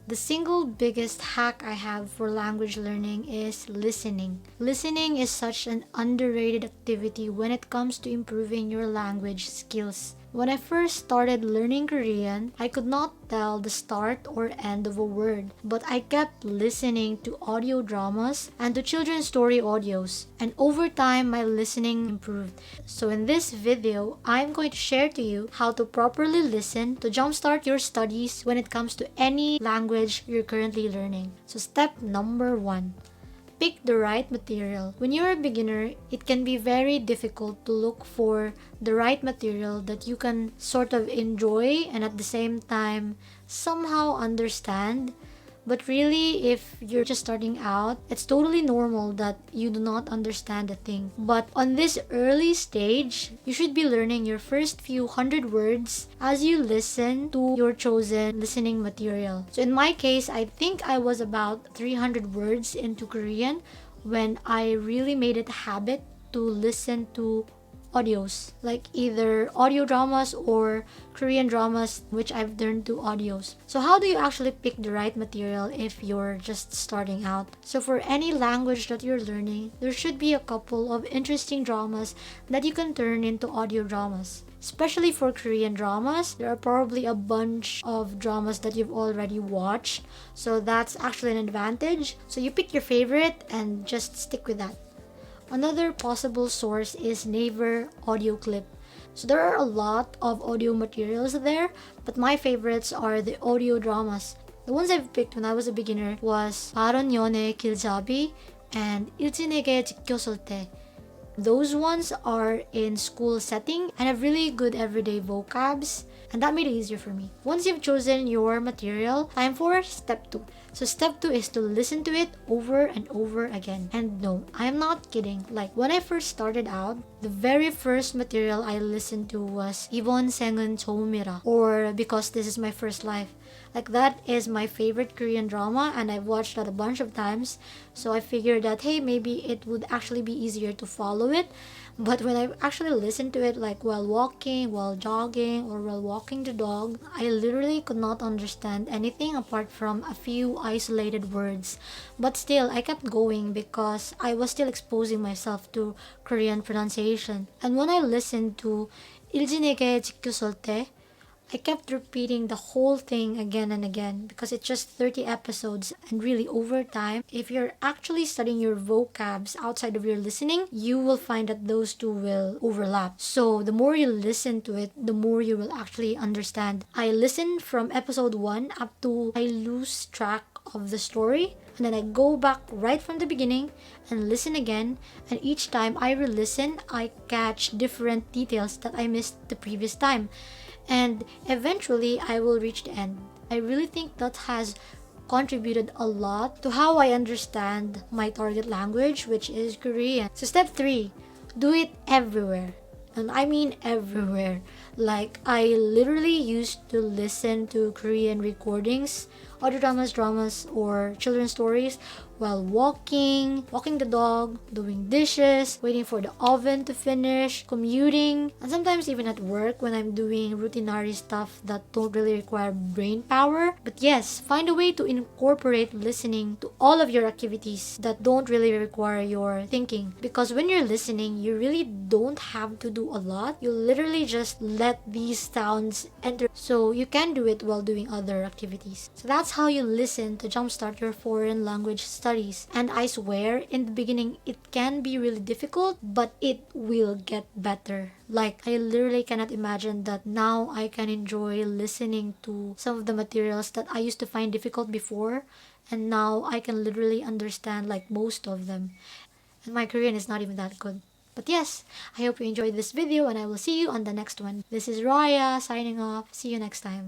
The single biggest hack I have for language learning is listening. Listening is such an underrated activity when it comes to improving your language skills. When I first started learning Korean, I could not tell the start or end of a word, but I kept listening to audio dramas and to children's story audios, and over time my listening improved. So in this video, I'm going to share to you how to properly listen to jumpstart your studies when it comes to any language you're currently learning. So step number 1. Pick the right material. When you're a beginner, it can be very difficult to look for the right material that you can sort of enjoy and at the same time somehow understand. But really, if you're just starting out, it's totally normal that you do not understand a thing. But on this early stage, you should be learning your first few hundred words as you listen to your chosen listening material. So in my case, I think I was about 300 words into Korean when I really made it a habit to listen to audios, like either audio dramas or Korean dramas, which I've turned to audios. So how do you actually pick the right material if you're just starting out? So for any language that you're learning, there should be a couple of interesting dramas that you can turn into audio dramas. Especially for Korean dramas, there are probably a bunch of dramas that you've already watched, so that's actually an advantage. So you pick your favorite and just stick with that. Another possible source is Naver audio clip. So there are a lot of audio materials there, but my favorites are the audio dramas. The ones I've picked when I was a beginner was 바론 연애 길잡이 and 일진에게 지켰을 때. Those ones are in school setting and have really good everyday vocabs, and that made it easier for me. Once you've chosen your material, time for step 2. So step 2 is to listen to it over and over again. And no, I'm not kidding. Like when I first started out, the very first material I listened to was 이번 생은 처음이라, or Because This Is My First Life. Like that is my favorite Korean drama and I've watched that a bunch of times. So I figured that hey, maybe it would actually be easier to follow it. But when I actually listened to it like while walking, while jogging, or while walking the dog, I literally could not understand anything apart from a few isolated words. But still, I kept going because I was still exposing myself to Korean pronunciation. And when I listened to 일진에게 지켰을 때, I kept repeating the whole thing again and again because it's just 30 episodes, and really over time, if you're actually studying your vocabs outside of your listening, you will find that those two will overlap. So the more you listen to it, the more you will actually understand. I listened from episode 1 up to I lose track of the story, and then I go back right from the beginning and listen again, and each time I re-listen, I catch different details that I missed the previous time. And eventually I will reach the end. I really think that has contributed a lot to how I understand my target language, which is Korean. So step 3, do it everywhere. And I mean everywhere. Like I literally used to listen to Korean recordings, audio dramas, or children's stories while walking the dog, doing dishes, waiting for the oven to finish, commuting, and sometimes even at work when I'm doing routinary stuff that don't really require brain power. But yes, find a way to incorporate listening to all of your activities that don't really require your thinking. Because when you're listening, you really don't have to do a lot. You literally just let these sounds enter. So you can do it while doing other activities. So that's how you listen to jumpstart your foreign language studies. And I swear, in the beginning, it can be really difficult, but it will get better. Like, I literally cannot imagine that now I can enjoy listening to some of the materials that I used to find difficult before, and now I can literally understand like most of them. And my Korean is not even that good. But yes, I hope you enjoyed this video and I will see you on the next one. This is Raya signing off. See you next time.